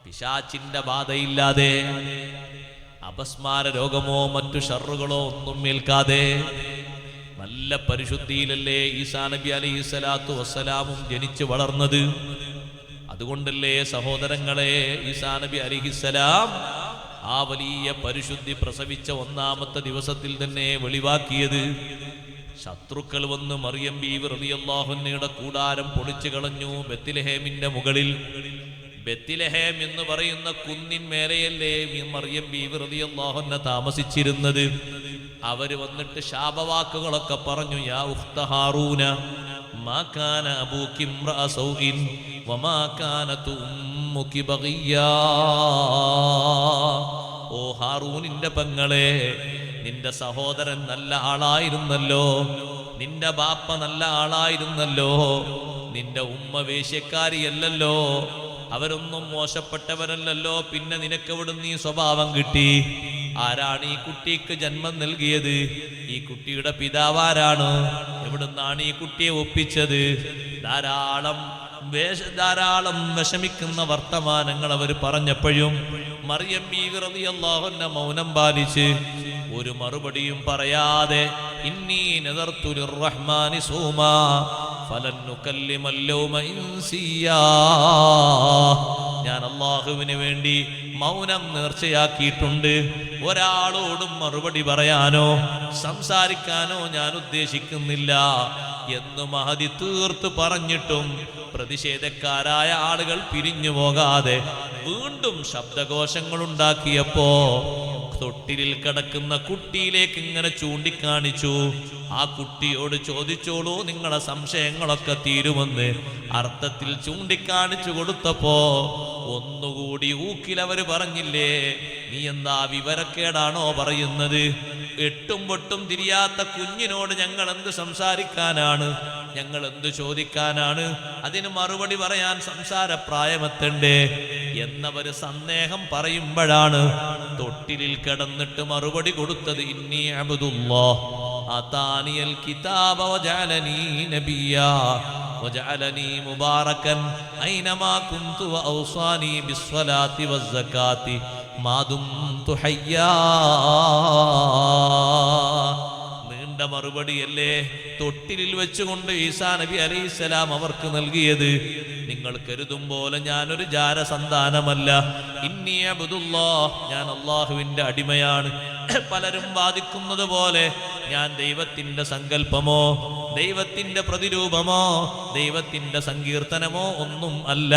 പിശാചിന്റെ ബാധയില്ലാതെ, അപസ്മാര രോഗമോ മറ്റു ഷർറുകളോ ഒന്നും ഏൽക്കാതെ നല്ല പരിശുദ്ധിയിലല്ലേ ഈസാ നബി അലൈഹിസ്സലാത്തു വസ്സലാമും ജനിച്ചു വളർന്നത്. അതുകൊണ്ടല്ലേ സഹോദരങ്ങളെ ഈസാ നബി അലൈഹിസ്സലാം ആ വലിയ പരിശുദ്ധി പ്രസവിച്ച ഒന്നാമത്തെ ദിവസത്തിൽ തന്നെ വെളിവാക്കിയത്. ശത്രുക്കൾ വന്ന് മറിയം ബീവി റളിയല്ലാഹു അൻഹയുടെ കൂടാരം പൊളിച്ചു കളഞ്ഞു. ബെത്ലഹേമിന്റെ മുകളിൽ, ബെത്ലഹേം എന്ന് പറയുന്ന കുന്നിൻ മേലെയല്ലേ മറിയം ബീവി റളിയല്ലാഹു അൻഹ താമസിച്ചിരുന്നത്. അവര് വന്നിട്ട് ശാപവാക്കുകളൊക്കെ പറഞ്ഞു. യാ ഉഖ്ത ഹാറൂന മാ കാന അബൂകി ഇംറഅ സൗഇൻ വമാ കാനതു ഉമ്മുകി ബഗിയാ. ഓ ഹാറൂനിന്റെ പെങ്ങളെ, നിന്റെ സഹോദരൻ നല്ല ആളായിരുന്നല്ലോ, നിന്റെ ബാപ്പ നല്ല ആളായിരുന്നല്ലോ, നിന്റെ ഉമ്മ വേശ്യക്കാരിയല്ലല്ലോ, അവരൊന്നും മോശപ്പെട്ടവരല്ലല്ലോ, പിന്നെ നിനക്കെവിടുന്ന് ഈ സ്വഭാവം കിട്ടി? ആരാണ് ഈ കുട്ടിക്ക് ജന്മം നൽകിയത്? ഈ കുട്ടിയുടെ പിതാവാരാണ്? എവിടുന്നാണ് ഈ കുട്ടിയെ ഒപ്പിച്ചത്? ധാരാളം വിഷമിക്കുന്ന വർത്തമാനങ്ങൾ അവർ പറഞ്ഞപ്പോഴും മറിയം ബീവി റളിയല്ലാഹു അൻഹ മൗനം പാലിച്ച് ഒരു മറുപടിയും പറയാതെ ഇന്നി നദർതു ലിർറഹ്മാനി സൂമാ ഫലൻ നുകല്ലിമൽ യൗമ ഇൻസിയാ, ഞാൻ അല്ലാഹുവിന് വേണ്ടി മൗനം നേർച്ചയാക്കിയിട്ടുണ്ട്. ഒരാളോടും മറുപടി പറയാനോ സംസാരിക്കാനോ ഞാൻ ഉദ്ദേശിക്കുന്നില്ല എന്ന് മഹദി തീർത്ത് പറഞ്ഞിട്ടും പ്രതിഷേധക്കാരായ ആളുകൾ പിരിഞ്ഞു പോകാതെ വീണ്ടും ശബ്ദകോശങ്ങൾ ഉണ്ടാക്കിയപ്പോ തൊട്ടിലിൽ കിടക്കുന്ന കുട്ടിയിലേക്ക് ഇങ്ങനെ ചൂണ്ടിക്കാണിച്ചു. ആ കുട്ടിയോട് ചോദിച്ചോളൂ, നിങ്ങളെ സംശയങ്ങളൊക്കെ തീരുമെന്ന് അർത്ഥത്തിൽ ചൂണ്ടിക്കാണിച്ചു കൊടുത്തപ്പോ ഒന്നുകൂടി ഊക്കിലവര് പറഞ്ഞില്ലേ, നീ എന്താ വിവരക്കേടാണോ പറയുന്നത്? എട്ടും പൊട്ടും തിരിയാത്ത കുഞ്ഞിനോട് ഞങ്ങൾ എന്ത് സംസാരിക്കാനാണ്, ഞങ്ങൾ എന്ത് ചോദിക്കാനാണ്? അതിന് മറുപടി പറയാൻ സംസാരപ്രായമെത്തണ്ടേ എന്നവര് സന്ദേഹം പറയുമ്പോഴാണ് തൊട്ടിലിൽ കിടന്നിട്ട് മറുപടി കൊടുത്തത്. ഇന്നി അബ്ദുല്ലാഹ് ആതാനിയൽ കിതാബ വജഅലനീ നബിയ്യാ വജഅലനീ മുബാറകൻ ഐനമാ കുന്തു വഔസാനി ബിസ്സലാത്തി വസ്സകാത്തി മാ ദുംതു ഹയ്യാ. നീണ്ട മറുപടിയല്ലേ തൊട്ടിലിൽ വെച്ചുകൊണ്ട് ഈസാ നബി അലൈഹിസ്സലാം അവർക്ക് നൽകിയത്. നിങ്ങൾ കരുതും പോലെ ഞാനൊരു ജാരസന്താനമല്ല. ഇന്നി അബ്ദുല്ലാഹ്, ഞാൻ അല്ലാഹുവിന്റെ അടിമയാണ്. പലരും വാദിക്കുന്നത് പോലെ ഞാൻ ദൈവത്തിന്റെ സങ്കല്പമോ ദൈവത്തിന്റെ പ്രതിരൂപമോ ദൈവത്തിന്റെ സങ്കീർത്തനമോ ഒന്നും അല്ല.